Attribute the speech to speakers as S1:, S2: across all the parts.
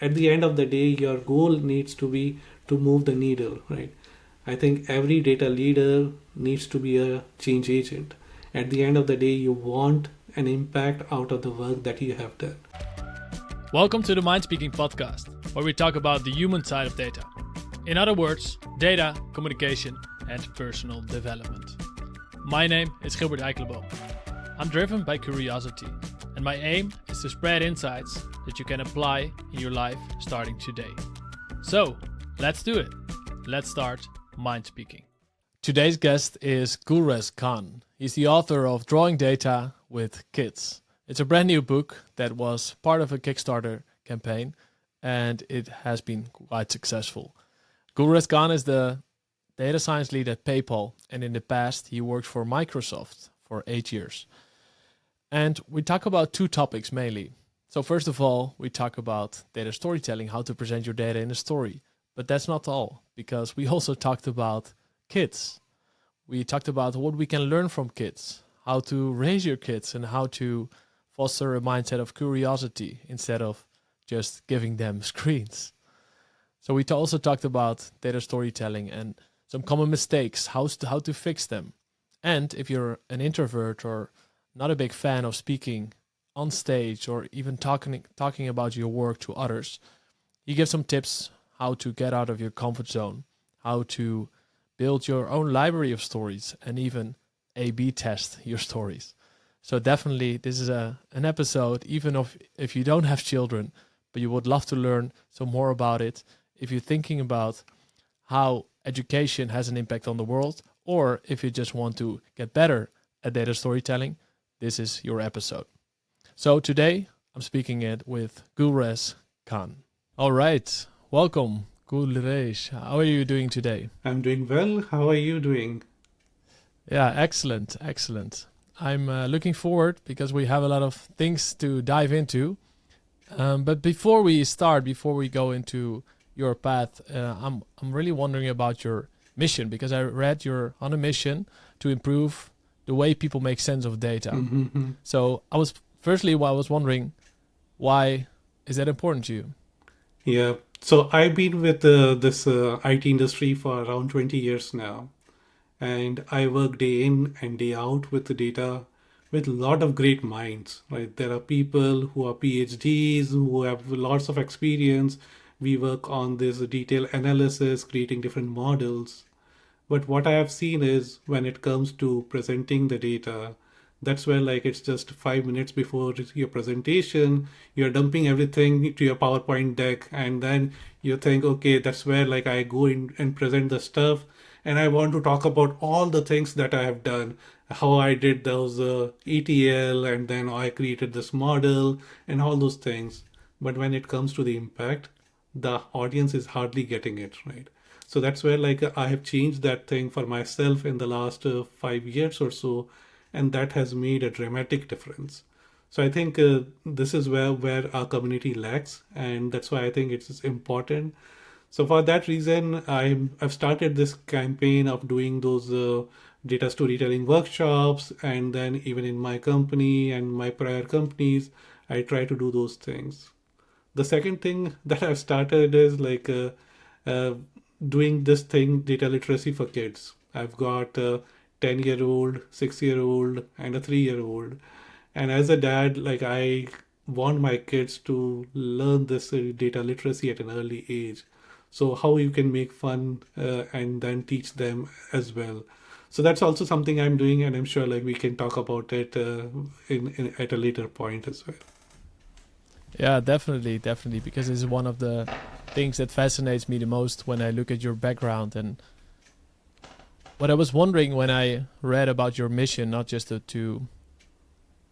S1: at the end of the day, your goal needs to be to move the needle, right? I think every data leader needs to be a change agent. At the end of the day, you want an impact out of the work that you have done.
S2: Welcome to the MindSpeaking podcast, where we talk about the human side of data. In other words, data, communication, and personal development. My name is Gilbert Eikelenboom. I'm driven by curiosity, and my aim is to spread insights that you can apply in your life starting today. So, let's do it. Let's start MindSpeaking. Today's guest is Gulrez Khan. He's the author of Drawing Data with Kids. It's a brand new book that was part of a Kickstarter campaign, and it has been quite successful. Gulrez Khan is the data science lead at PayPal, and in the past he worked for Microsoft for 8 years. And we talk about two topics mainly. So first of all, we talk about data storytelling, how to present your data in a story. But that's not all, because we also talked about kids. We talked about what we can learn from kids, how to raise your kids, and how to foster a mindset of curiosity instead of just giving them screens. So we also talked about data storytelling and some common mistakes, how to fix them. And if you're an introvert or not a big fan of speaking on stage or even talking about your work to others, he gives some tips how to get out of your comfort zone, how to build your own library of stories, and even A/B test your stories. So definitely this is an episode, even if you don't have children, but you would love to learn some more about it. If you're thinking about how education has an impact on the world, or if you just want to get better at data storytelling, this is your episode. So today I'm speaking it with Gulrez Khan. All right, welcome, Gulrez. How are you doing today?
S1: I'm doing well. How are you doing?
S2: Yeah, excellent. I'm looking forward because we have a lot of things to dive into. But before we go into your path, I'm really wondering about your mission, because I read you're on a mission to improve the way people make sense of data.
S1: Mm-hmm.
S2: So I was wondering, why is that important to you?
S1: Yeah. So I've been with this IT industry for around 20 years now. And I work day in and day out with the data with a lot of great minds, right? There are people who are PhDs, who have lots of experience. We work on this detailed analysis, creating different models. But what I have seen is when it comes to presenting the data, that's where like it's just 5 minutes before your presentation, you're dumping everything to your PowerPoint deck, and then you think, okay, that's where like I go in and present the stuff, and I want to talk about all the things that I have done, how I did those ETL, and then I created this model and all those things. But when it comes to the impact, the audience is hardly getting it, right? So that's where like I have changed that thing for myself in the last 5 years or so, and that has made a dramatic difference. So I think this is where our community lacks, and that's why I think it's important. So for that reason, I've started this campaign of doing those data storytelling workshops, and then even in my company and my prior companies, I try to do those things. The second thing that I've started is like uh, doing this thing, data literacy for kids. I've got a 10-year-old, 6-year-old, and a 3-year-old. And as a dad, like I want my kids to learn this data literacy at an early age. So how you can make fun and then teach them as well. So that's also something I'm doing, and I'm sure like we can talk about it in at a later point as well.
S2: Yeah, definitely, because it's one of the things that fascinates me the most when I look at your background. And what I was wondering when I read about your mission, not just to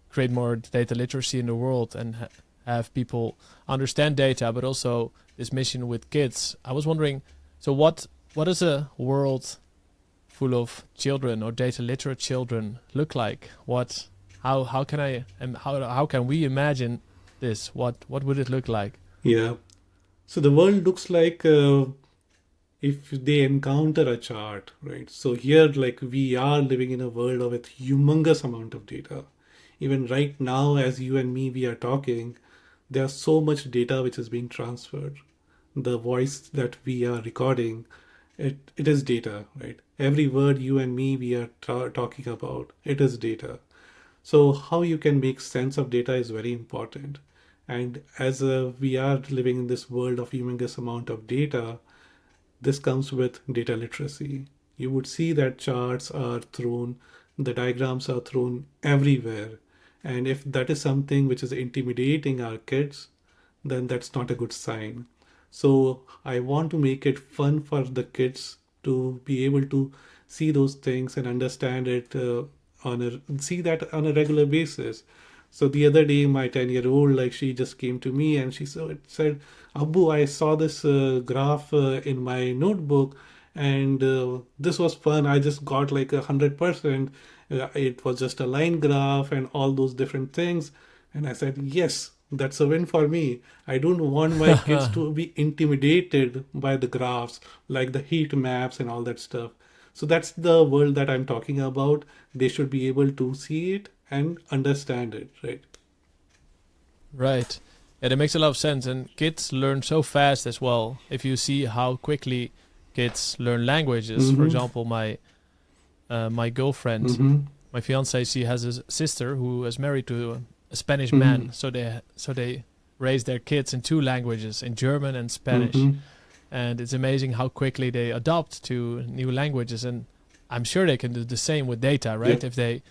S2: create more data literacy in the world and have people understand data, but also this mission with kids. I was wondering, so what does a world full of children or data literate children look like? How can we imagine this? What would it look like?
S1: Yeah. So the world looks like if they encounter a chart, right? So here, like we are living in a world of a humongous amount of data. Even right now, as you and me, we are talking, there's so much data which is being transferred. The voice that we are recording, it is data, right? Every word you and me we are talking about, it is data. So how you can make sense of data is very important. And as we are living in this world of humongous amount of data, this comes with data literacy. You would see that charts are thrown, the diagrams are thrown everywhere. And if that is something which is intimidating our kids, then that's not a good sign. So I want to make it fun for the kids to be able to see those things and understand it see that on a regular basis. So the other day, my 10-year-old, like she just came to me and she said, Abu, I saw this graph in my notebook and this was fun. I just got like 100%. It was just a line graph and all those different things. And I said, yes, that's a win for me. I don't want my kids to be intimidated by the graphs, like the heat maps and all that stuff. So that's the world that I'm talking about. They should be able to see it and understand it, right?
S2: Right. Yeah, that makes a lot of sense. And kids learn so fast as well. If you see how quickly kids learn languages, for
S1: Mm-hmm.
S2: example, my girlfriend,
S1: Mm-hmm.
S2: my fiance, she has a sister who is married to a Spanish
S1: Mm-hmm.
S2: man. So they raise their kids in two languages, in German and Spanish.
S1: Mm-hmm.
S2: And it's amazing how quickly they adopt to new languages. And I'm sure they can do the same with data, right?
S1: Yep.
S2: If they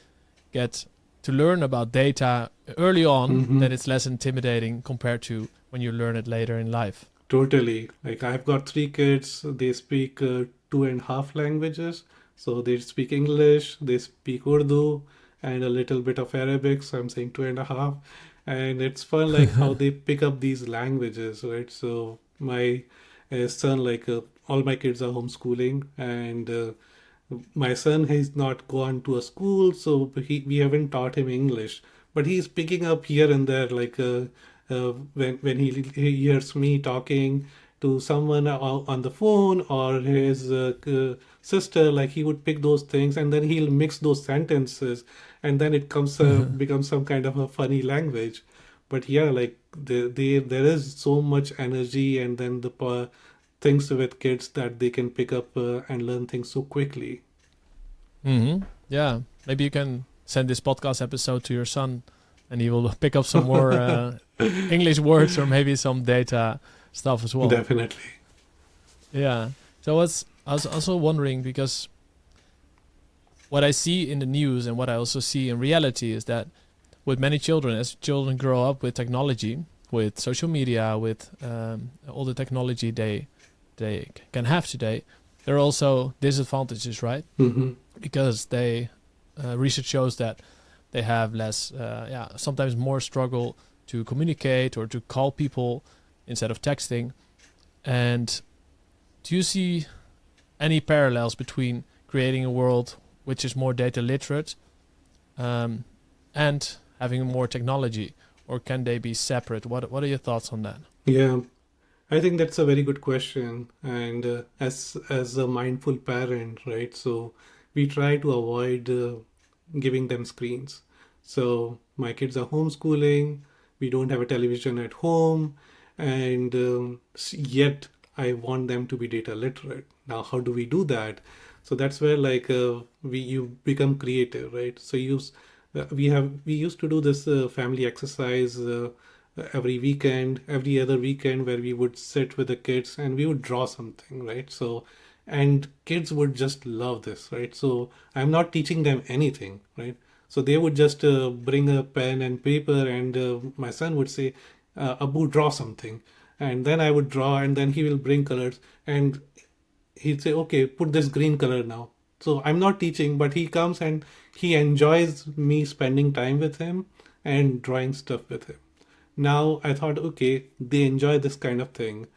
S2: get to learn about data early on,
S1: Mm-hmm.
S2: then it's less intimidating compared to when you learn it later in life.
S1: Totally. Like I've got three kids. They speak two and a half languages. So they speak English, they speak Urdu, and a little bit of Arabic. So I'm saying two and a half. And it's fun, like how they pick up these languages, right? So my son, like all my kids are homeschooling, and my son has not gone to a school, so we haven't taught him English, but he's picking up here and there, like when he hears me talking to someone on the phone or his sister, like he would pick those things and then he'll mix those sentences, and then it comes becomes some kind of a funny language. But yeah, like there is so much energy, and then the things with kids that they can pick up and learn things so quickly.
S2: Yeah, maybe you can send this podcast episode to your son, and he will pick up some more English words or maybe some data stuff as well.
S1: Definitely.
S2: Yeah. So I was also wondering, because what I see in the news and what I also see in reality is that with many children, as children grow up with technology, with social media, with all the technology they can have today, there are also disadvantages, right?
S1: Mm-hmm.
S2: Because they research shows that they have less, sometimes more struggle to communicate or to call people instead of texting. And do you see any parallels between creating a world which is more data literate and having more technology, or can they be separate? What are your thoughts on that?
S1: Yeah, I think that's a very good question. And as a mindful parent, right? So we try to avoid giving them screens. So my kids are homeschooling. We don't have a television at home, and yet I want them to be data literate. Now, how do we do that? So that's where like we you become creative, right? So we used to do this family exercise every weekend, every other weekend, where we would sit with the kids and we would draw something, right? So and kids would just love this, right? So I'm not teaching them anything, right? So they would just bring a pen and paper, and my son would say, Abu, draw something. And then I would draw, and then he will bring colors, and he'd say, okay, put this green color now. So I'm not teaching, but he comes and he enjoys me spending time with him and drawing stuff with him. Now I thought, okay, they enjoy this kind of thing.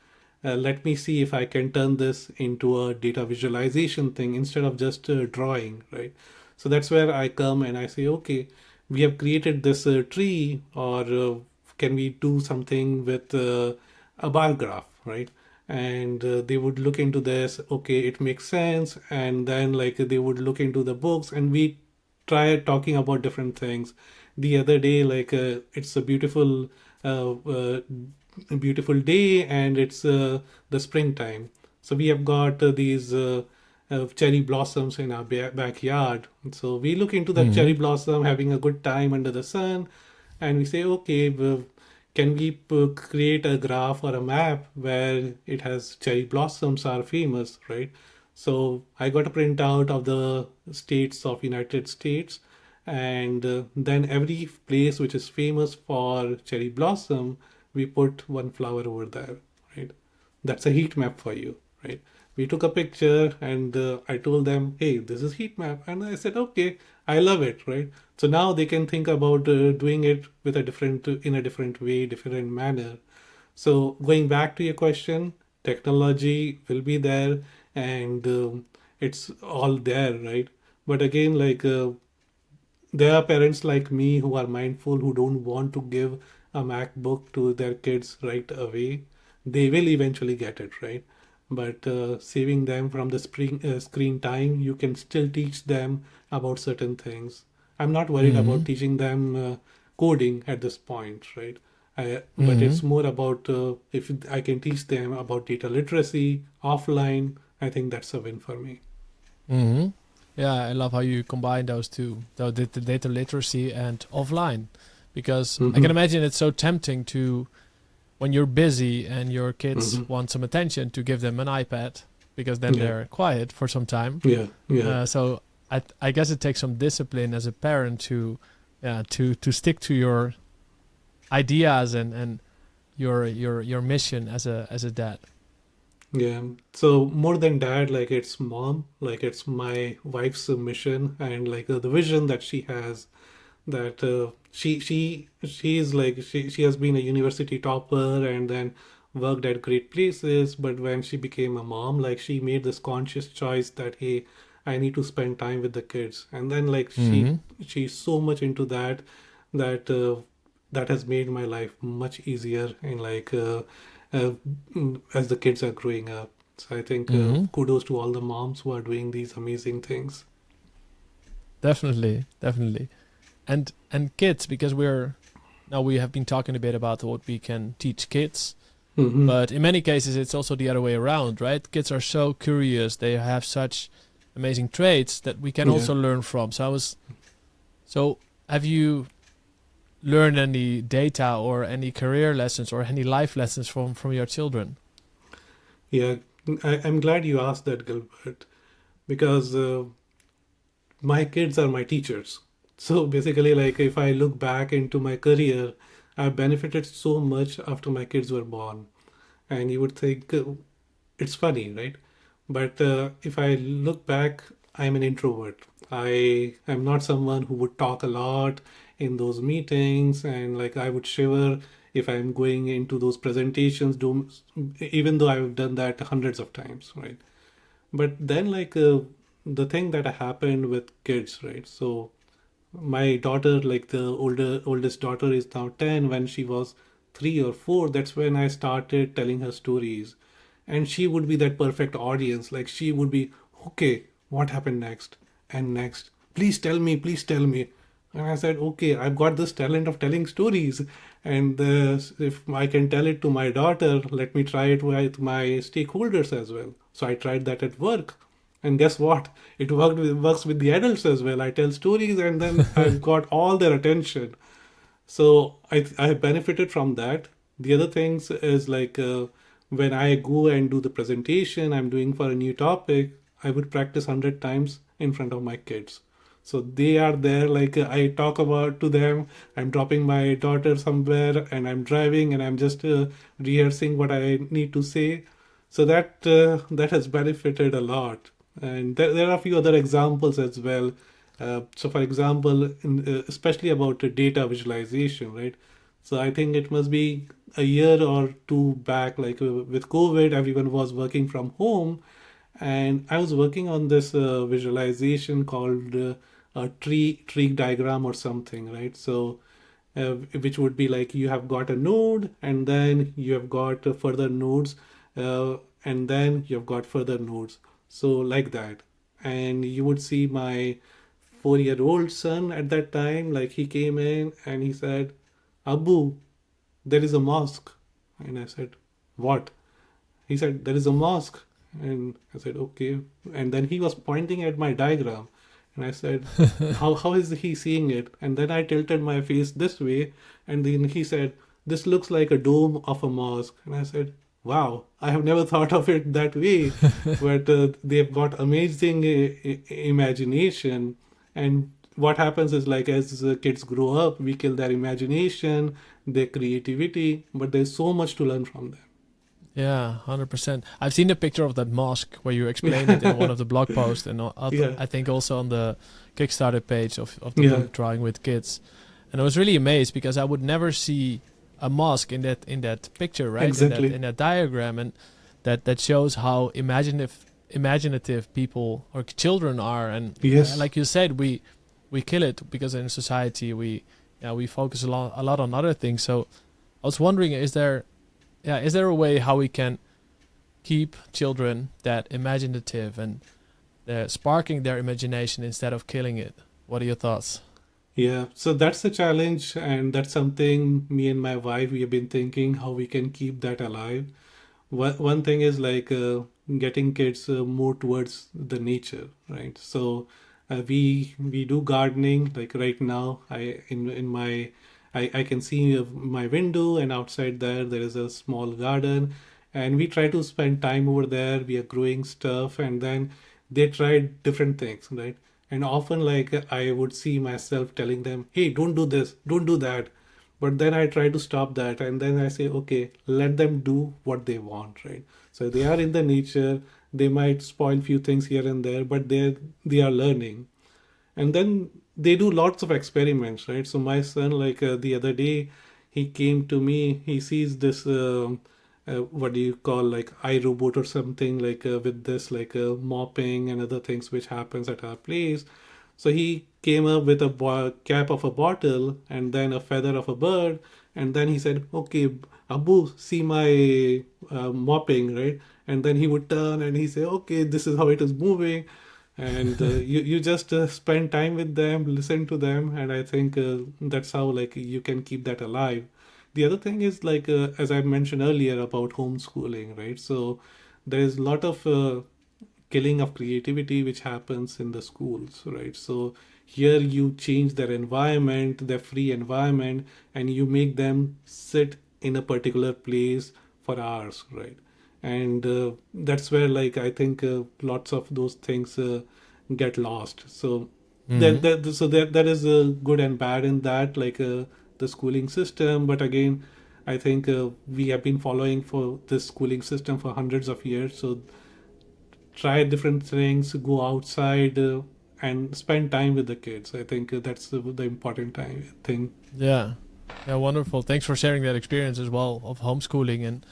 S1: Let me see if I can turn this into a data visualization thing instead of just drawing, right? So that's where I come and I say, okay, we have created this tree, or can we do something with a bar graph, right? And they would look into this, okay, it makes sense. And then like they would look into the books, and we try talking about different things. The other day, like it's a beautiful a beautiful day and it's the springtime. So we have got these cherry blossoms in our backyard. So we look into the cherry
S2: Mm-hmm.
S1: blossom, having a good time under the sun, and we say, okay, well, can we create a graph or a map where it has cherry blossoms are famous, right? So I got a printout of the states of United States, and then every place which is famous for cherry blossom, we put one flower over there, right? That's a heat map for you, right? We took a picture and I told them, hey, this is heat map. And I said, okay, I love it, right? So now they can think about doing it with in a different way, different manner. So going back to your question, technology will be there and it's all there, right? But again, there are parents like me who are mindful, who don't want to give a MacBook to their kids right away. They will eventually get it, right? But saving them from the screen time, you can still teach them about certain things. I'm not worried
S2: Mm-hmm.
S1: about teaching them coding at this point, right? But
S2: Mm-hmm.
S1: it's more about if I can teach them about data literacy offline, I think that's a win for me.
S2: Mm-hmm. Yeah, I love how you combine those two, the data literacy and offline, because I can
S1: Hmm.
S2: imagine it's so tempting to, when you're busy and your kids
S1: Hmm.
S2: want some attention, to give them an iPad, because then
S1: Yeah,
S2: they're quiet for some time.
S1: yeah, yeah.
S2: So I guess it takes some discipline as a parent to, yeah, to stick to your ideas and your mission as a dad.
S1: Yeah. So more than dad, like it's mom, like it's my wife's mission and like the vision that she has that she has been a university topper and then worked at great places, but when she became a mom, like she made this conscious choice that hey, I need to spend time with the kids. And then like
S2: Mm-hmm.
S1: she's so much into that that that has made my life much easier in uh, as the kids are growing up. So I think
S2: Mm-hmm.
S1: kudos to all the moms who are doing these amazing things.
S2: Definitely, definitely. And kids, because we have been talking a bit about what we can teach kids,
S1: Hmm.
S2: but in many cases it's also the other way around, right? Kids are so curious, they have such amazing traits that we can
S1: Yeah.
S2: also learn from. So have you learned any data or any career lessons or any life lessons from your children?
S1: Yeah, I'm glad you asked that, Gilbert, because my kids are my teachers. So basically, like if I look back into my career, I benefited so much after my kids were born. And you would think it's funny, right? But if I look back, I'm an introvert. I am not someone who would talk a lot in those meetings, and like I would shiver if I'm going into those presentations, even though I've done that hundreds of times, right? But then, the thing that happened with kids, right? So my daughter, like the oldest daughter, is now 10. When she was 3 or 4, that's when I started telling her stories, and she would be that perfect audience. Like she would be, okay, what happened next and next, please tell me. And I said, okay, I've got this talent of telling stories, and if I can tell it to my daughter, let me try it with my stakeholders as well. So I tried that at work, and guess what? It works with the adults as well. I tell stories, and then I've got all their attention. So I benefited from that. The other things is when I go and do the presentation I'm doing for a new topic, I would practice 100 times in front of my kids. So they are there, I talk about to them. I'm dropping my daughter somewhere, and I'm driving, and I'm just rehearsing what I need to say. So that has benefited a lot. And there are a few other examples as well. So, for example, especially about data visualization, right? So, I think it must be a year or two back, with COVID, everyone was working from home, and I was working on this visualization called a tree diagram or something, right? So, which would be like you have got a node, and then you have got further nodes, and then you've got further nodes. So, like that. And you would see my 4-year-old son at that time, like he came in and he said, Abu, there is a mosque. And I said, what? He said, there is a mosque. And I said, okay. And then he was pointing at my diagram. And I said, how is he seeing it? And then I tilted my face this way. And then he said, this looks like a dome of a mosque. And I said, wow, I have never thought of it that way. But they've got amazing imagination. And what happens is, like, as kids grow up, we kill their imagination, their creativity, but there's so much to learn from them.
S2: Yeah, 100%. I've seen the picture of that mosque where you explained it in one of the blog posts, and
S1: Yeah.
S2: I think also on the Kickstarter page of the
S1: Yeah.
S2: book Drawing with Kids. And I was really amazed because I would never see a mosque in that picture, right?
S1: Exactly.
S2: In that diagram, and that shows how imaginative people or children are. And
S1: Yes.
S2: like you said, we kill it because in society we focus a lot on other things. So I was wondering, is there a way how we can keep children that imaginative and sparking their imagination instead of killing it? What are your thoughts?
S1: Yeah, so that's the challenge, and that's something me and my wife we have been thinking how we can keep that alive. One thing is, like, getting kids more towards the nature, right? So we do gardening. Like right now, I can see my window, and outside there is a small garden, and we try to spend time over there. We are growing stuff, and then they try different things, right? And often, like, I would see myself telling them, hey, don't do this, don't do that. But then I try to stop that, and then I say, okay, let them do what they want, right? So they are in the nature, they might spoil few things here and there, but they are learning. And then they do lots of experiments, right? So my son, like, the other day, he came to me, he sees this what do you call, like, iRobot or something, like, with this, like, mopping and other things which happens at our place. So he came up with a cap of a bottle and then a feather of a bird, and then he said, okay, Abu, see my mopping, right? And then he would turn and he say, okay, this is how it is moving. And you just spend time with them, listen to them, and I think that's how, like, you can keep that alive. The other thing is, like, as I mentioned earlier about homeschooling, right? So there is a lot of killing of creativity which happens in the schools, right? So here you change their environment, their free environment, and you make them sit in a particular place for hours, right? And that's where, like, I think lots of those things get lost. So
S2: Mm-hmm.
S1: there is a good and bad in that, like, the schooling system. But again, I think we have been following for this schooling system for hundreds of years. So try different things, go outside, and spend time with the kids. I think that's the important thing.
S2: Yeah. Yeah, wonderful. Thanks for sharing that experience as well of homeschooling. And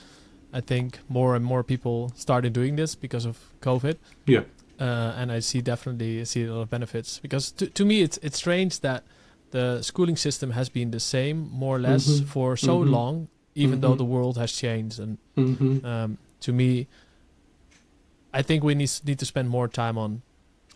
S2: I think more and more people started doing this because of COVID.
S1: Yeah.
S2: And I definitely see a lot of benefits, because to me it's strange that the schooling system has been the same more or less
S1: Mhm.
S2: for so
S1: Mhm.
S2: long, even though
S1: Mhm.
S2: the world has changed. And
S1: Mm-hmm.
S2: to me, I think we need to spend more time on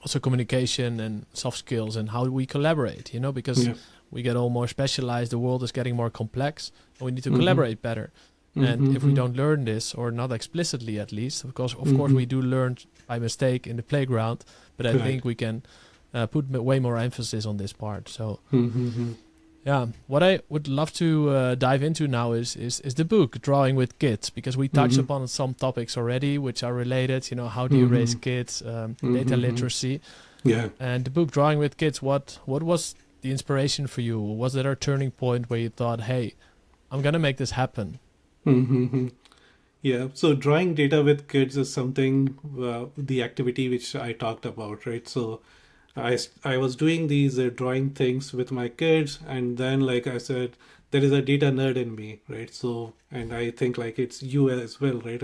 S2: also communication and soft skills and how we collaborate, because
S1: Yeah.
S2: we get all more specialized, the world is getting more complex, and we need to
S1: Mhm.
S2: collaborate better. And if we
S1: Mhm.
S2: don't learn this, or not explicitly at least, of course we do learn by mistake in the playground, but I
S1: Right.
S2: think we can put way more emphasis on this part. So
S1: Mm-hmm.
S2: yeah, what I would love to dive into now is the book Drawing with Kids, because we touched
S1: Mhm.
S2: upon some topics already which are related. How do you raise kids, data
S1: Mhm.
S2: literacy,
S1: Yeah.
S2: and the book Drawing with Kids. What was the inspiration for you? Was there a turning point where you thought, "Hey, I'm gonna make this happen"?
S1: Mm-hmm. Yeah. So drawing data with kids is something, the activity which I talked about, right? So I was doing these drawing things with my kids, and then, like I said, there is a data nerd in me, right? So, and I think, like, it's you as well, right?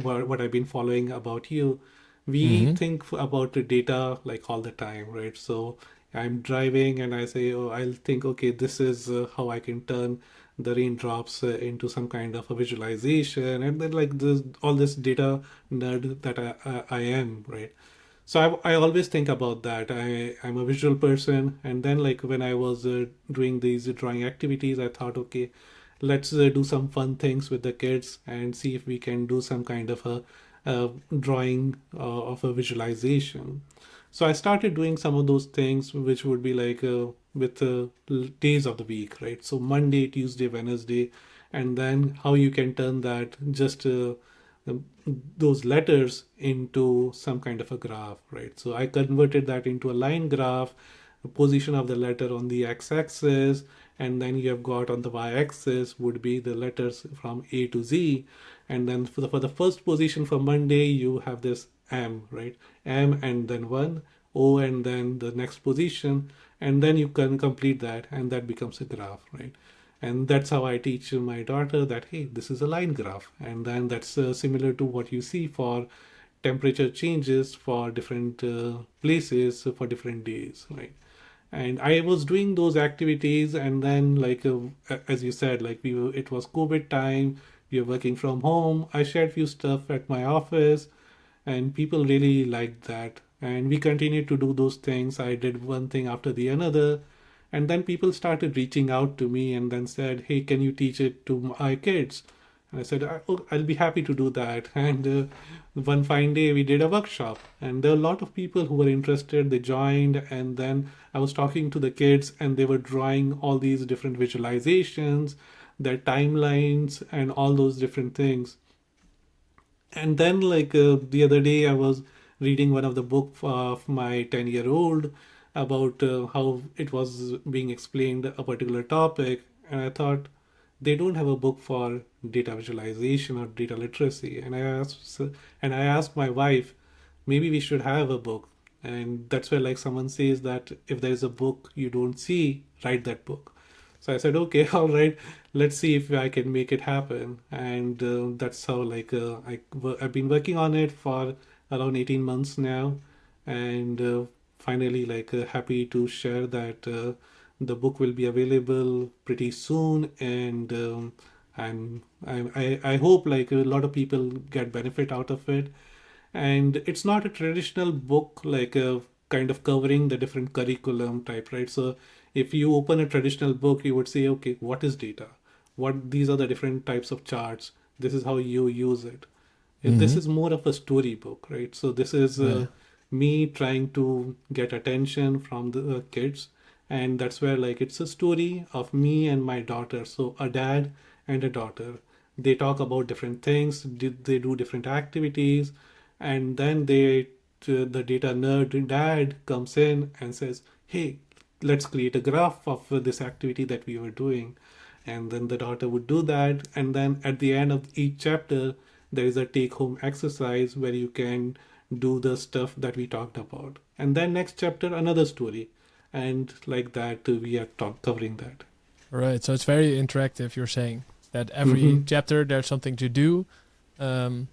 S1: What I've been following about you, we
S2: Mm-hmm.
S1: think about the data, like, all the time, right? So I'm driving and I say, oh, I'll think, okay, this is how I can turn the raindrops into some kind of a visualization, and then, like, this all this data nerd that I am, right? So I always think about that. I'm a visual person, and then, like, when I was doing these drawing activities, I thought, okay, let's do some fun things with the kids and see if we can do some kind of a drawing of a visualization. So I started doing some of those things, which would be like with days of the week, right? So Monday, Tuesday, Wednesday, and then how you can turn that just um, those letters into some kind of a graph, right? So I converted that into a line graph, the position of the letter on the x-axis, and then you have got on the y-axis would be the letters from A to Z, and then for the first position for Monday you have this M, right? M and then one, O and then the next position, and then you can complete that, and that becomes a graph, right? And that's how I teach my daughter that, hey, this is a line graph, and then that's similar to what you see for temperature changes for different places for different days, right? And I was doing those activities, and then like as you said, like it was COVID time, we were working from home. I shared few stuff at my office, and people really liked that, and we continued to do those things. I did one thing after the another, and then people started reaching out to me and then said, hey, can you teach it to my kids? And I said, "Oh, I'll be happy to do that." And one fine day we did a workshop, and there were a lot of people who were interested. They joined, and then I was talking to the kids, and they were drawing all these different visualizations, their timelines, and all those different things. And then like the other day I was reading one of the book of my 10-year-old about how it was being explained a particular topic, and I thought they don't have a book for data visualization or data literacy. And I asked my wife, maybe we should have a book. And that's where like someone says that if there's a book you don't see, write that book. So I said, okay, all right, let's see if I can make it happen. And that's how like I've been working on it for around 18 months now, and finally like happy to share that the book will be available pretty soon. And I hope like a lot of people get benefit out of it. And it's not a traditional book like a kind of covering the different curriculum type, right? So if you open a traditional book, you would say, okay, what is data, what these are the different types of charts, this is how you use it. This
S2: Mm-hmm.
S1: is more of a story book, right? So this is
S2: Right.
S1: me trying to get attention from the kids, and that's where like it's a story of me and my daughter, so a dad and a daughter. They talk about different things, they do different activities, and then the data nerd dad comes in and says, hey, let's create a graph of this activity that we were doing. And then the daughter would do that, and then at the end of each chapter there is a take home exercise where you can do the stuff that we talked about, and then next chapter another story, and like that we are covering that.
S2: Right. So it's very interactive. You're saying that every
S1: Mm-hmm.
S2: chapter there's something to do, um,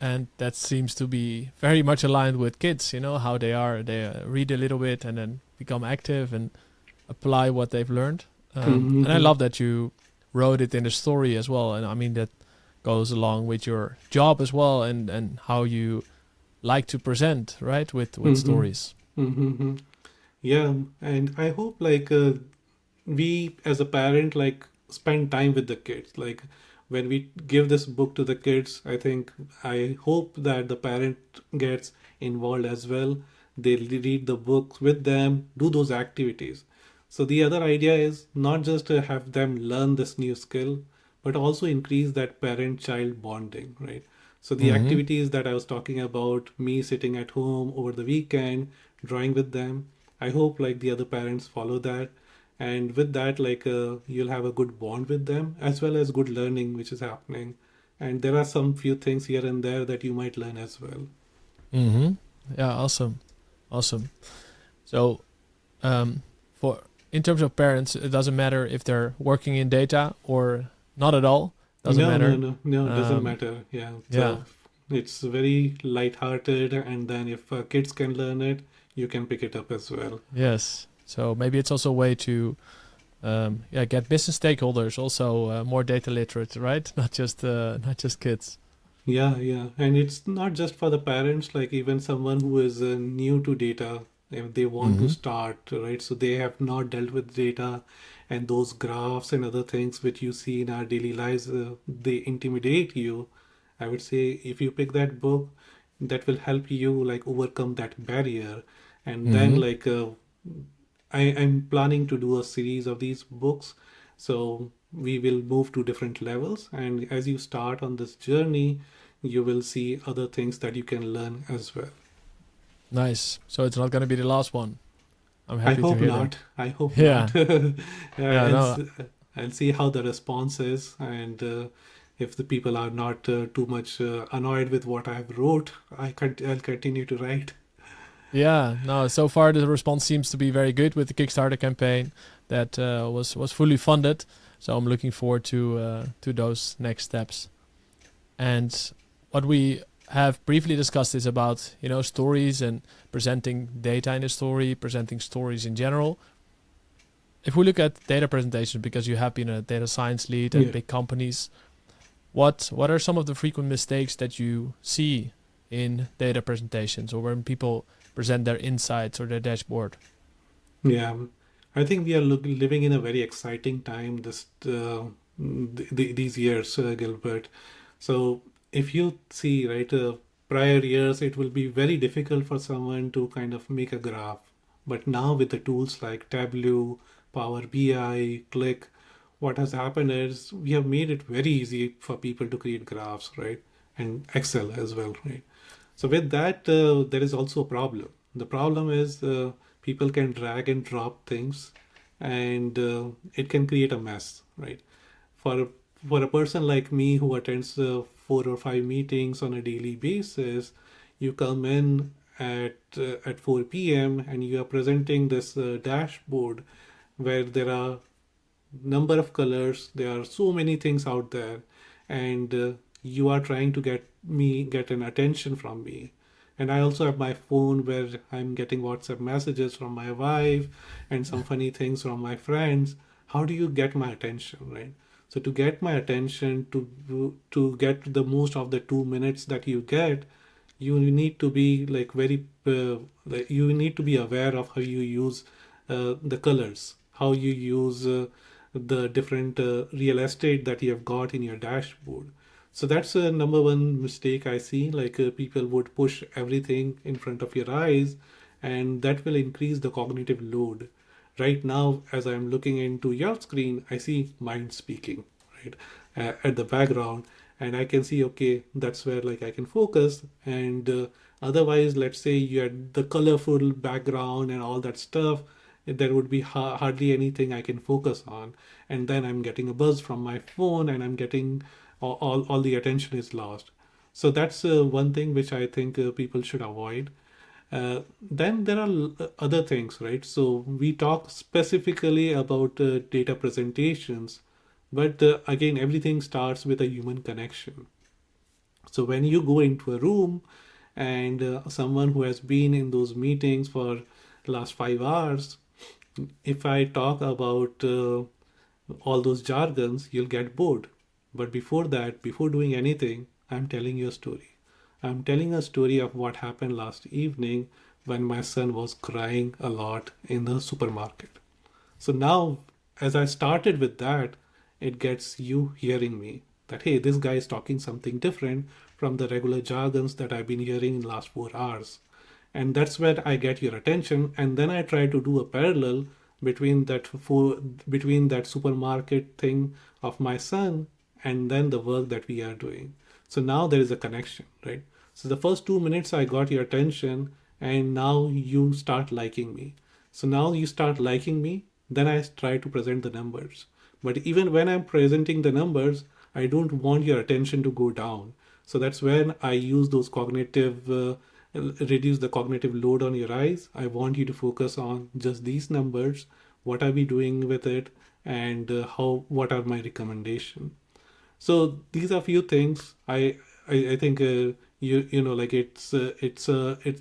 S2: and that seems to be very much aligned with kids. You know how they are. They read a little bit and then become active and apply what they've learned. And I
S1: Mm-hmm.
S2: love that you wrote it in a story as well. And I mean that goes along with your job as well, and how you like to present, right, with
S1: Mm-hmm.
S2: stories.
S1: Mm-hmm. Yeah, and I hope like we as a parent like spend time with the kids. Like when we give this book to the kids, I hope that the parent gets involved as well. They read the books with them, do those activities. So the other idea is not just to have them learn this new skill, but also increase that parent child bonding, right? So the
S2: Mm-hmm.
S1: activities that I was talking about, me sitting at home over the weekend drawing with them, I hope like the other parents follow that, and with that like you'll have a good bond with them as well as good learning which is happening. And there are some few things here and there that you might learn as well.
S2: Mm-hmm. Yeah, awesome, awesome. So, um, for in terms of parents, it doesn't matter if they're working in data or not at all. Doesn't
S1: No, no,
S2: matter.
S1: no, no, it doesn't
S2: Um,
S1: matter. Yeah,
S2: yeah.
S1: so it's very light-hearted, and then if kids can learn it, you can pick it up as well.
S2: Yes. So maybe it's also a way to yeah, get business stakeholders also more data literate, right? Not just kids.
S1: Yeah, yeah. And it's not just for the parents, like even someone who is new to data, if they want to
S2: Mm-hmm.
S1: start, right? So they have not dealt with data and those graphs and other things which you see in our daily lives, they intimidate you, I would say if you pick that book, that will help you like overcome that barrier. And then
S2: Mm-hmm.
S1: like I'm planning to do a series of these books. So we will move to different levels. And as you start on this journey, you will see other things that you can learn as well.
S2: Nice. So it's not going to be the last one. I'm
S1: I
S2: happy to
S1: hope
S2: hear that.
S1: not. I hope
S2: Yeah.
S1: not.
S2: Yeah.
S1: and
S2: No.
S1: I'll see how the response is. And if the people are not too much annoyed with what I've wrote, I'll continue to write.
S2: Yeah. No. So far, the response seems to be very good with the Kickstarter campaign that was fully funded. So I'm looking forward to those next steps. And what we have briefly discussed is about stories and presenting data in a story, presenting stories in general. If we look at data presentation, because you have been a data science lead at
S1: Yeah.
S2: big companies, what are some of the frequent mistakes that you see in data presentations or when people present their insights or their dashboard?
S1: Yeah, I think we are living in a very exciting time these years, Gilbert. So if you see, right, prior years, it will be very difficult for someone to kind of make a graph. But now with the tools like Tableau, Power BI, Click, what has happened is we have made it very easy for people to create graphs, right? And Excel as well, right? So with that, there is also a problem. The problem is people can drag and drop things, and it can create a mess, right? For for a person like me who attends 4 or 5 meetings on a daily basis, you come in at 4 p.m. and you are presenting this dashboard where there are number of colors, there are so many things out there, and you are trying to get an attention from me. And I also have my phone where I'm getting WhatsApp messages from my wife and some funny things from my friends. How do you get my attention, right? So to get my attention, to get the most of the 2 minutes that you get, you need to be like you need to be aware of how you use the colors, how you use the different real estate that you have got in your dashboard. So that's a number one mistake I see. Like people would push everything in front of your eyes, and that will increase the cognitive load. Right now, as I'm looking into your screen, I see mind speaking, right, at the background, and I can see, okay, that's where like I can focus. And otherwise, let's say you had the colorful background and all that stuff, there would be hardly anything I can focus on. And then I'm getting a buzz from my phone, and I'm getting all the attention is lost. So that's one thing which I think people should avoid. Then there are other things, right? So we talk specifically about data presentations, but again, everything starts with a human connection. So when you go into a room and someone who has been in those meetings for last 5 hours, if I talk about all those jargons, you'll get bored. But before that, before doing anything, I'm telling you a story. I'm telling a story of what happened last evening when my son was crying a lot in the supermarket. So now, as I started with that, it gets you hearing me that, hey, this guy is talking something different from the regular jargons that I've been hearing in the last 4 hours. And that's where I get your attention. And then I try to do a parallel between that supermarket thing of my son and then the work that we are doing. So now there is a connection, right? So the first 2 minutes I got your attention, and now you start liking me. So now you start liking me, then I try to present the numbers. But even when I'm presenting the numbers, I don't want your attention to go down. So that's when I use those reduce the cognitive load on your eyes. I want you to focus on just these numbers. What are we doing with it? And what are my recommendation? So these are few things. I think you know like it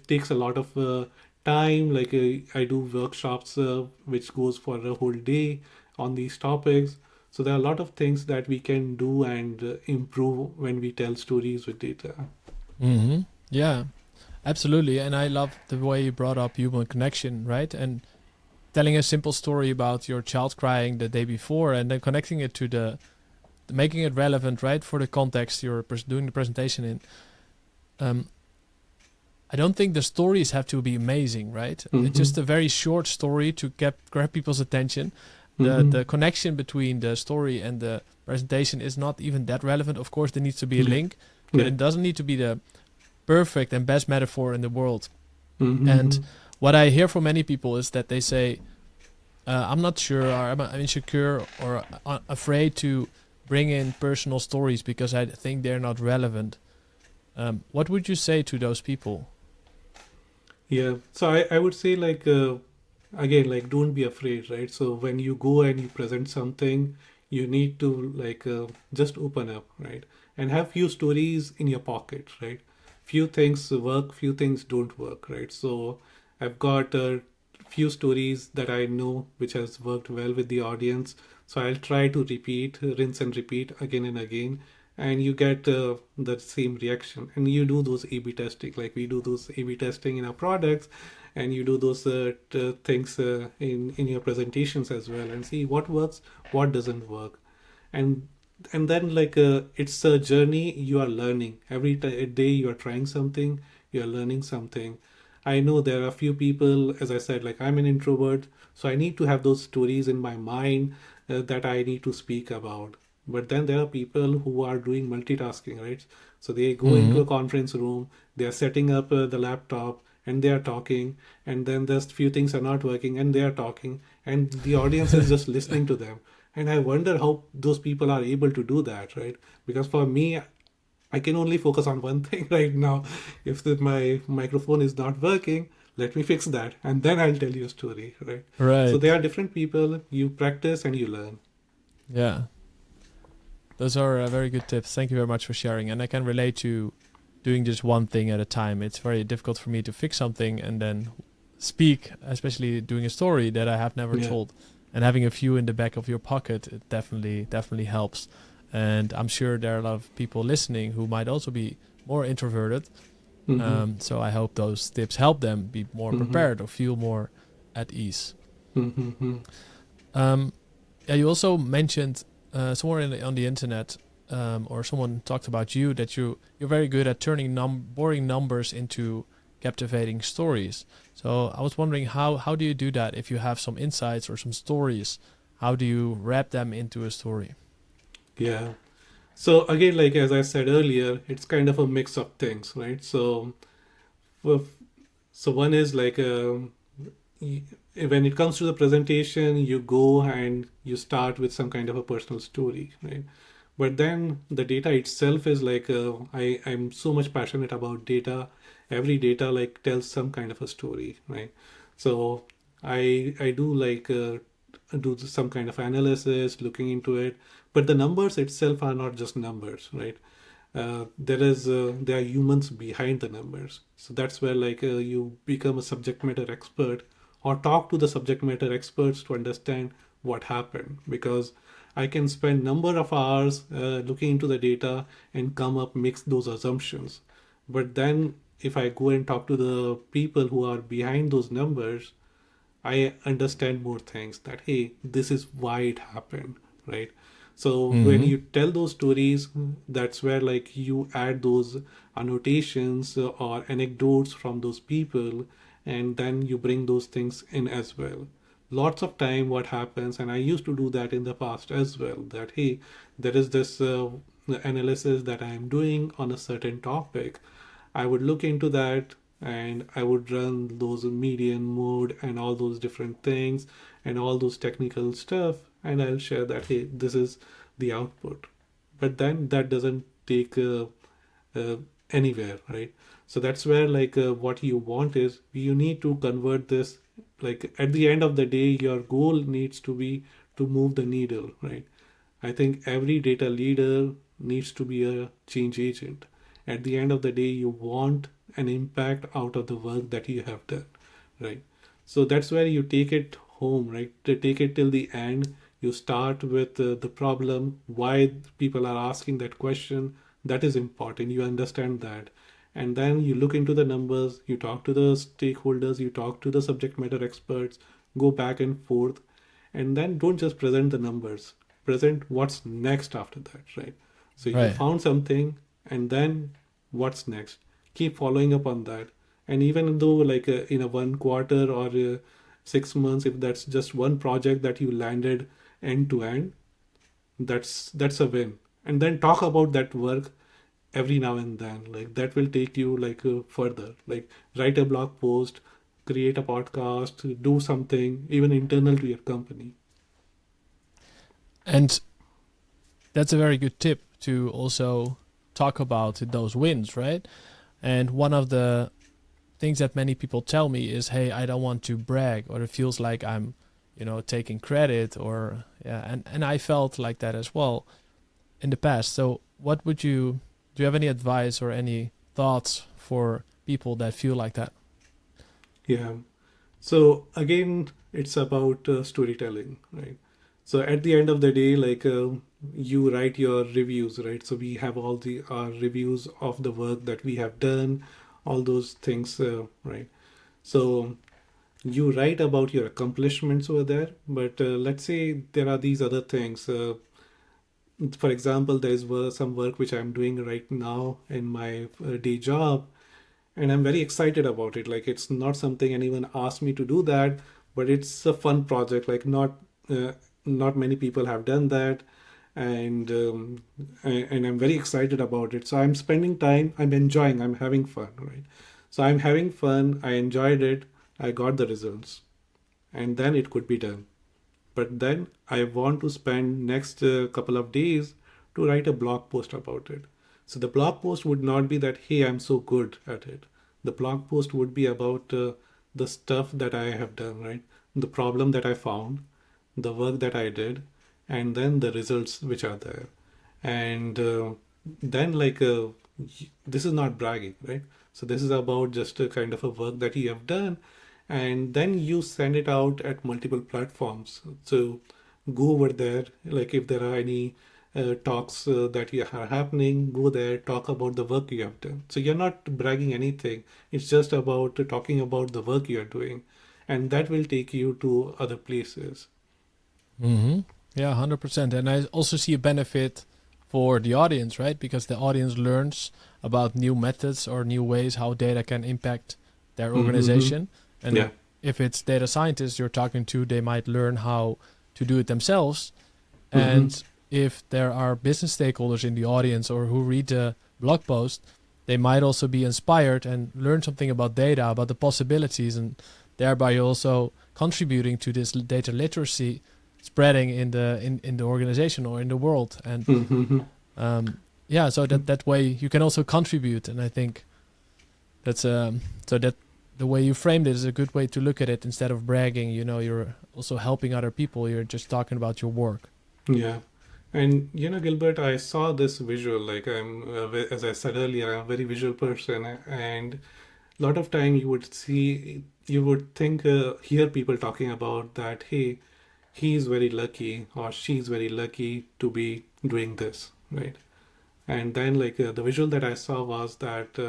S1: takes a lot of time. Like I do workshops which goes for a whole day on these topics. So there are a lot of things that we can do and improve when we tell stories with data.
S2: Mm-hmm. Yeah, absolutely. And I love the way you brought up human connection, right? And telling a simple story about your child crying the day before and then connecting it to making it relevant, right, for the context you're doing the presentation in. I don't think the stories have to be amazing, right? It's just a very short story to grab people's attention. The connection between the story and the presentation is not even that relevant. Of course, there needs to be a link, but it doesn't need to be the perfect and best metaphor in the world. And what I hear from many people is that they say, I'm not sure, or I'm insecure, or afraid to bring in personal stories because I think they're not relevant. What would you say to those people?
S1: Yeah, so I would say like again, like don't be afraid, right? So when you go and you present something, you need to like just open up, right? And have few stories in your pocket, right? Few things work, few things don't work, right? So I've got a few stories that I know which has worked well with the audience. So I'll try to repeat, rinse and repeat again and again, and you get the same reaction. And you do those A/B testing, like we do those A/B testing in our products, and you do those things in your presentations as well, and see what works, what doesn't work, and then like it's a journey. You are learning every day. You are trying something. You are learning something. I know there are a few people, as I said, like I'm an introvert, so I need to have those stories in my mind that I need to speak about. But then there are people who are doing multitasking, right? So they go into a conference room, they are setting up the laptop, and they are talking, and then there's few things are not working, and they are talking, and the audience is just listening to them. And I wonder how those people are able to do that, right? Because for me, I can only focus on one thing right now. If my microphone is not working, let me fix that, and then I'll tell you a story, right? So
S2: Right.
S1: there are different people. You practice and you learn.
S2: Yeah. Those are very good tips. Thank you very much for sharing. And I can relate to doing just one thing at a time. It's very difficult for me to fix something and then speak, especially doing a story that I have never
S1: Yeah.
S2: told. And having a few in the back of your pocket, it definitely helps. And I'm sure there are a lot of people listening who might also be more introverted. So I hope those tips help them be more prepared or feel more at ease. Yeah, you also mentioned somewhere on the internet, or someone talked about you, that you're very good at turning boring numbers into captivating stories. So I was wondering how do you do that? If you have some insights or some stories, how do you wrap them into a story?
S1: Yeah. So again, like as I said earlier, it's kind of a mix of things, right? So, w- so one is like y- when it comes to the presentation, you go and you start with some kind of a personal story, right? But then the data itself is like I'm so much passionate about data. Every data like tells some kind of a story, right? So I do like do some kind of analysis, looking into it. But the numbers itself are not just numbers, right? There are humans behind the numbers. So that's where like you become a subject matter expert or talk to the subject matter experts to understand what happened, because I can spend number of hours looking into the data and come up mix those assumptions. But then if I go and talk to the people who are behind those numbers, I understand more things, that hey, this is why it happened, right? So when
S2: Mm-hmm.
S1: you tell those stories, that's where like you add those annotations or anecdotes from those people, and then you bring those things in as well. Lots of time what happens, and I used to do that in the past as well, that hey, there is this analysis that I am doing on a certain topic. I would look into that and I would run those median mode and all those different things and all those technical stuff, and I'll share that hey, this is the output. But then that doesn't take uh, anywhere, right? So that's where like what you want is you need to convert this, like at the end of the day your goal needs to be to move the needle, right? I think every data leader needs to be a change agent. At the end of the day, you want an impact out of the work that you have done, right? So that's where you take it home, right? To take it till the end, you start with the problem, why people are asking that question. That is important. You understand that. And then you look into the numbers, you talk to the stakeholders, you talk to the subject matter experts, go back and forth, and then don't just present the numbers, present what's next after that, right? So you
S2: Right.
S1: found something, and then what's next? Keep following up on that. And even though, like, in a 1 quarter or 6 months, if that's just one project that you landed end to end, that's a win. And then talk about that work every now and then. Like, that will take you, like, further. Like, write a blog post, create a podcast, do something even internal to your company.
S2: And that's a very good tip to also talk about those wins, right? And one of the things that many people tell me is, hey, I don't want to brag, or it feels like I'm, taking credit, or and I felt like that as well in the past. So do you have any advice or any thoughts for people that feel like that?
S1: Yeah. So again, it's about storytelling, right? So at the end of the day, like, you write your reviews, right? So we have all the reviews of the work that we have done, all those things, right? So you write about your accomplishments over there, but let's say there are these other things. For example, there's some work which I'm doing right now in my day job, and I'm very excited about it. Like, it's not something anyone asked me to do that, but it's a fun project. Like, uh, not many people have done that, and and I'm very excited about it. So I'm spending time. I'm enjoying. I'm having fun, right? So I'm having fun. I enjoyed it. I got the results, and then it could be done. But then I want to spend next couple of days to write a blog post about it. So the blog post would not be that, hey, I'm so good at it. The blog post would be about the stuff that I have done, right? The problem that I found, the work that I did, and then the results which are there. And then, like, this is not bragging, right? So this is about just a kind of a work that you have done, and then you send it out at multiple platforms. So go over there, like, if there are any talks that are happening, go there, talk about the work you have done. So you're not bragging anything, it's just about talking about the work you're doing, and that will take you to other places.
S2: Mm-hmm. Yeah, 100%. And I also see a benefit for the audience, right? Because the audience learns about new methods or new ways how data can impact their
S1: Mm-hmm.
S2: organization. And
S1: Yeah.
S2: if it's data scientists you're talking to, they might learn how to do it themselves.
S1: Mm-hmm.
S2: And if there are business stakeholders in the audience or who read the blog post, they might also be inspired and learn something about data, about the possibilities, and thereby also contributing to this data literacy spreading in the organization or in the world. And
S1: Mm-hmm.
S2: so that way you can also contribute. And I think that's so that the way you framed it is a good way to look at it. Instead of bragging, you're also helping other people. You're just talking about your work.
S1: Yeah. And Gilbert, I saw this visual. Like, as I said earlier, I'm a very visual person, and a lot of time you would think, hear people talking about that. Hey, he's very lucky, or she's very lucky to be doing this, right? And then, like, the visual that I saw was that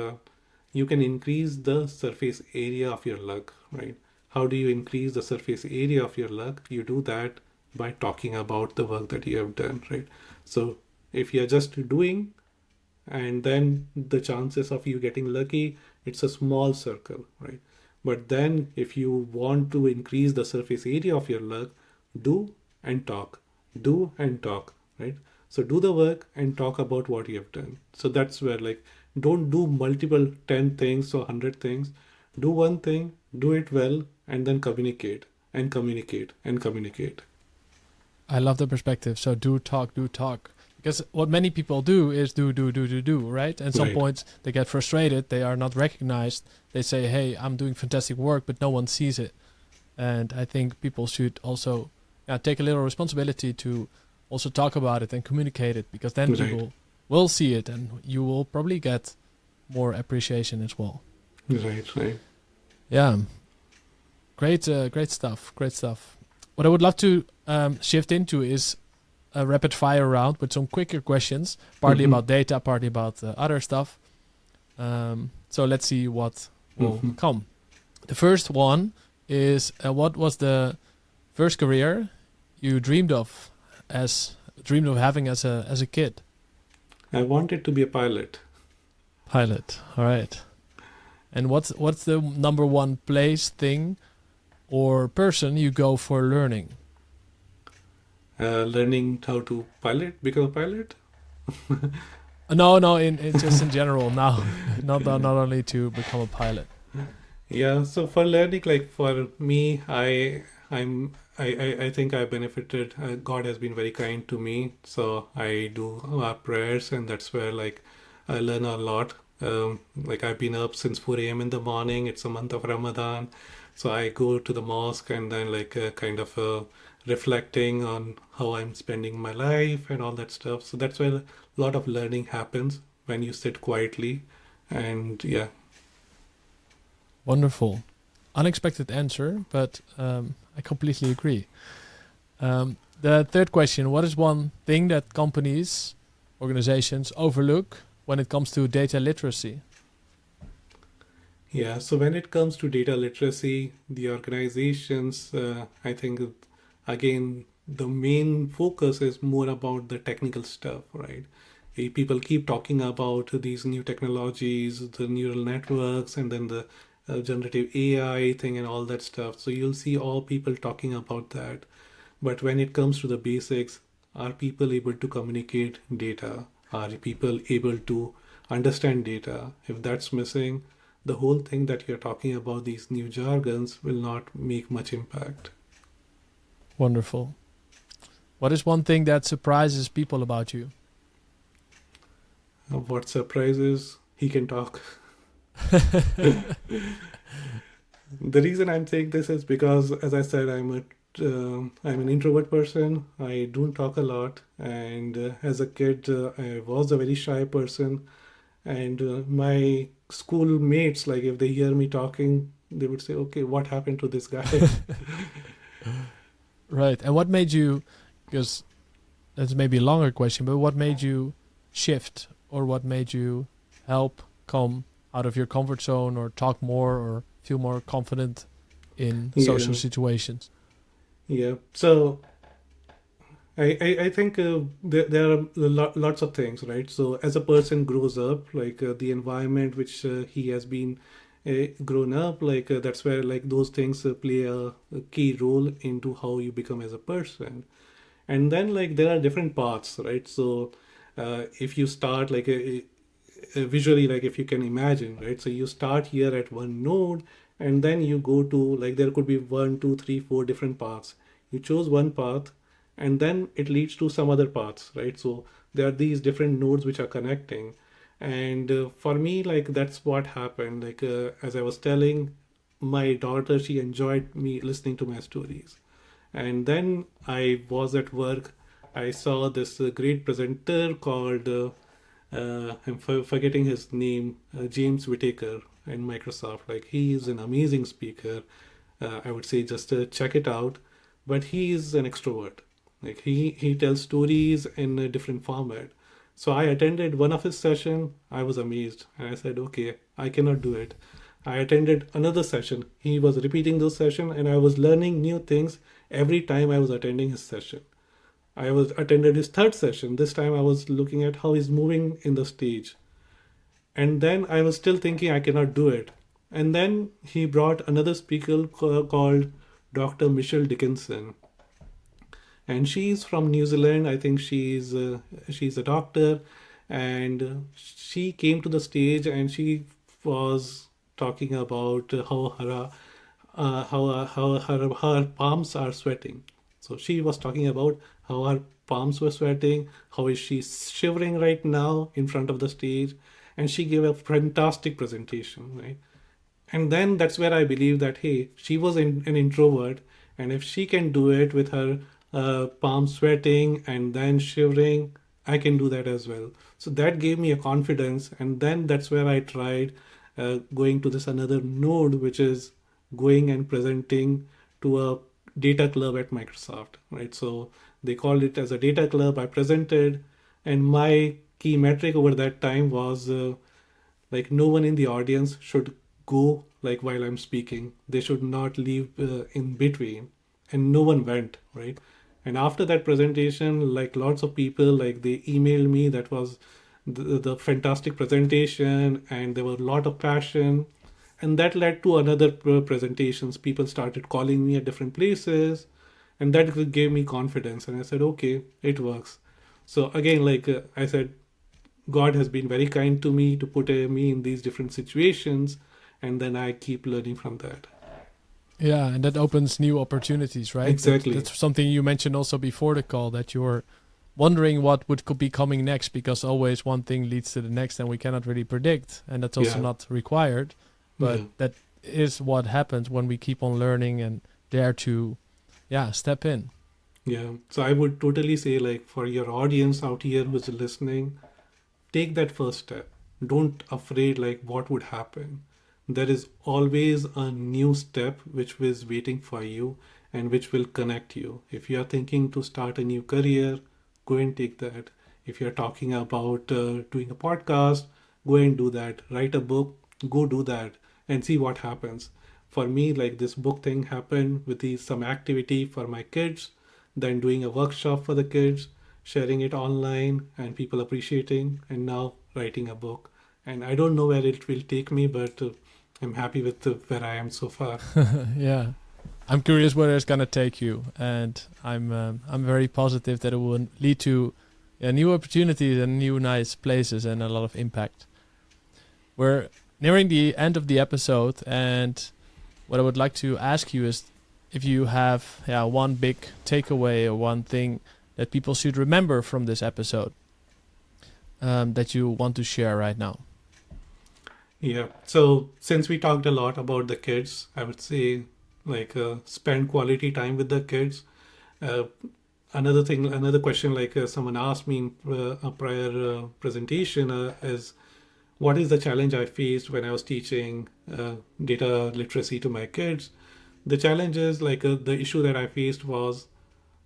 S1: you can increase the surface area of your lug, right? How do you increase the surface area of your lug? You do that by talking about the work that you have done, right? So if you're just doing, and then the chances of you getting lucky, it's a small circle, right? But then if you want to increase the surface area of your lug, do and talk, do and talk, right? So do the work and talk about what you have done. So that's where, like, don't do multiple 10 things or 100 things. Do one thing, do it well, and then communicate and communicate and communicate.
S2: I love the perspective. So do talk, do talk. Because what many people do is do, right? And some
S1: Right.
S2: points they get frustrated, they are not recognized. They say, hey, I'm doing fantastic work, but no one sees it. And I think people should also take a little responsibility to also talk about it and communicate it, because then
S1: Right.
S2: people will see it and you will probably get more appreciation as well.
S1: Right. Right.
S2: Yeah, great stuff. Great stuff. What I would love to shift into is a rapid fire round with some quicker questions, partly
S1: Mm-hmm.
S2: about data, partly about other stuff. So let's see what will
S1: Mm-hmm.
S2: come. The first one is what was the first career you dreamed of having as a kid?
S1: I wanted to be a pilot.
S2: Pilot. All right. And what's the number one place, thing, or person you go for learning?
S1: Learning how to become a pilot.
S2: No, in just in general now, not only to become a pilot.
S1: Yeah, so for learning, like for me, I think I benefited. God has been very kind to me, so I do prayers, and that's where like I learn a lot. Like I've been up since 4 a.m. in the morning. It's a month of Ramadan, so I go to the mosque and then like kind of reflecting on how I'm spending my life and all that stuff. So that's where a lot of learning happens when you sit quietly, and yeah.
S2: Wonderful. Unexpected answer, but I completely agree. The third question: what is one thing that companies, organizations overlook when it comes to data literacy?
S1: Yeah, so when it comes to data literacy, the organizations, I think, again, the main focus is more about the technical stuff, right? People keep talking about these new technologies, the neural networks, and then the generative AI thing and all that stuff. So you'll see all people talking about that. But when it comes to the basics, are people able to communicate data? Are people able to understand data? If that's missing, the whole thing that you're talking about, these new jargons, will not make much impact.
S2: Wonderful. What is one thing that surprises people about you?
S1: What surprises, he can talk. The reason I'm saying this is because, as I said, I'm an introvert person. I don't talk a lot, and as a kid, I was a very shy person. And my schoolmates, like if they hear me talking, they would say, "Okay, what happened to this guy?"
S2: Right. And what made you? Because that's maybe a longer question, but what made you shift, or what made you help come out of your comfort zone, or talk more, or feel more confident in social
S1: Yeah,
S2: situations?
S1: yeah. So I think there are lots of things, right? So as a person grows up, like the environment which he has been grown up, like that's where like those things play a key role into how you become as a person. And then like there are different paths, right? So if you start like visually, like if you can imagine, right? So you start here at one node, and then you go to like there could be one, two, three, four different paths. You chose one path, and then it leads to some other paths, right? So there are these different nodes which are connecting. And for me, like that's what happened. Like as I was telling, my daughter, she enjoyed me listening to my stories. And then I was at work. I saw this great presenter called I'm forgetting his name, James Whitaker in Microsoft. Like he is an amazing speaker. I would say just check it out. But he is an extrovert. Like he tells stories in a different format. So I attended one of his session. I was amazed, and I said, okay, I cannot do it. I attended another session. He was repeating those session, and I was learning new things every time I was attending his session. I was attended his third session. This time I was looking at how he's moving in the stage. And then I was still thinking I cannot do it. And then he brought another speaker called Dr. Michelle Dickinson. And she's from New Zealand. I think she's a doctor, and she came to the stage and she was talking about how her palms are sweating. So she was talking about how her palms were sweating, how is she shivering right now in front of the stage, and she gave a fantastic presentation, right? And then that's where I believe that hey, she was an introvert, and if she can do it with her palms sweating and then shivering, I can do that as well. So that gave me a confidence, and then that's where I tried going to this another node, which is going and presenting to a data club at Microsoft, right? So they called it as a data club. I presented, and my key metric over that time was like no one in the audience should go like while I'm speaking. They should not leave in between. And no one went, right? And after that presentation, like lots of people, like they emailed me, that was the fantastic presentation, and there was a lot of passion. And that led to another presentations. People started calling me at different places, and that gave me confidence. And I said, okay, it works. So again, like I said, God has been very kind to me to put me in these different situations, and then I keep learning from that.
S2: Yeah, and that opens new opportunities, right?
S1: Exactly.
S2: That's something you mentioned also before the call, that you're wondering what could be coming next, because always one thing leads to the next and we cannot really predict, and that's also
S1: Yeah.
S2: not required. But
S1: Yeah.
S2: that is what happens when we keep on learning and dare to, step in.
S1: Yeah. So I would totally say, like, for your audience out here who's listening, take that first step. Don't afraid like what would happen. There is always a new step which is waiting for you and which will connect you. If you are thinking to start a new career, go and take that. If you're talking about doing a podcast, go and do that. Write a book, go do that and see what happens. For me, like this book thing happened with some activity for my kids, then doing a workshop for the kids, sharing it online and people appreciating, and now writing a book. And I don't know where it will take me, but I'm happy with where I am so far.
S2: Yeah, I'm curious where it's gonna take you, and I'm very positive that it will lead to new opportunities and new nice places and a lot of impact. We're nearing the end of the episode, and what I would like to ask you is if you have one big takeaway or one thing that people should remember from this episode that you want to share right now.
S1: Yeah. So since we talked a lot about the kids, I would say like spend quality time with the kids. Uh, another question, like someone asked me in a prior presentation is, what is the challenge I faced when I was teaching data literacy to my kids? The challenge is like the issue that I faced was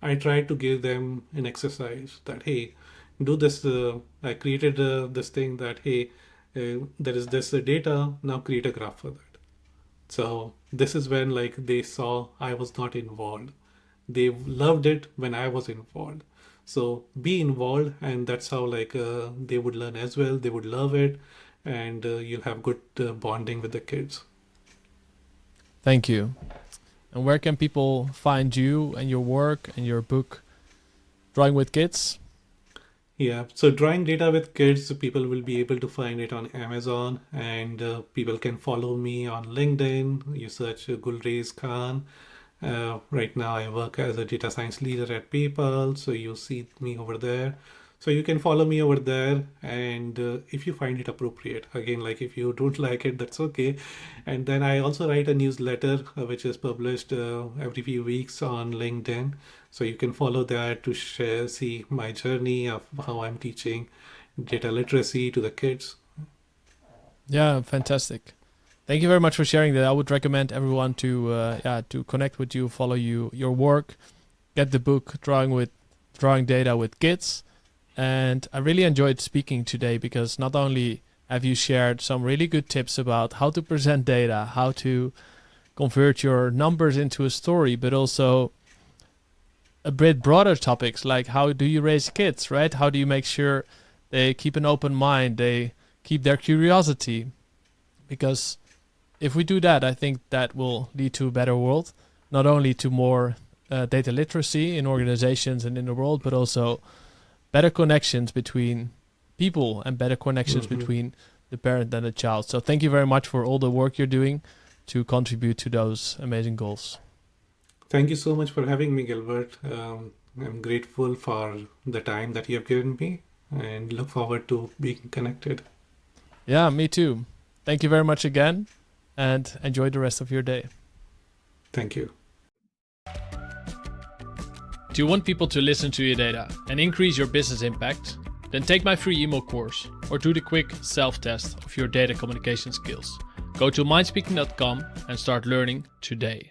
S1: I tried to give them an exercise that, hey, do this. I created this thing that, hey, there is this data, now create a graph for that. So this is when like they saw I was not involved. They loved it when I was involved. So be involved, and that's how like they would learn as well. They would love it, and you'll have good bonding with the kids.
S2: Thank you. And where can people find you and your work and your book, Drawing with Kids?
S1: Yeah, so drawing data with kids, people will be able to find it on Amazon, and people can follow me on LinkedIn. You search Gulrez Khan. Right now, I work as a data science leader at PayPal, so you see me over there. So you can follow me over there, and if you find it appropriate, again, like if you don't like it, that's okay. And then I also write a newsletter which is published every few weeks on LinkedIn. So you can follow that to see my journey of how I'm teaching data literacy to the kids.
S2: Yeah, fantastic. Thank you very much for sharing that. I would recommend everyone to connect with you, follow your work, get the book Drawing Data with Kids. And I really enjoyed speaking today because not only have you shared some really good tips about how to present data, how to convert your numbers into a story, but also a bit broader topics like how do you raise kids, right? How do you make sure they keep an open mind, they keep their curiosity? Because if we do that, I think that will lead to a better world, not only to more data literacy in organizations and in the world, but also better connections between people and better connections between the parent and the child. So thank you very much for all the work you're doing to contribute to those amazing goals.
S1: Thank you so much for having me, Gilbert. I'm grateful for the time that you have given me and look forward to being connected.
S2: Yeah, me too. Thank you very much again, and enjoy the rest of your day.
S1: Thank you.
S2: Do you want people to listen to your data and increase your business impact? Then take my free email course or do the quick self-test of your data communication skills. Go to mindspeaking.com and start learning today.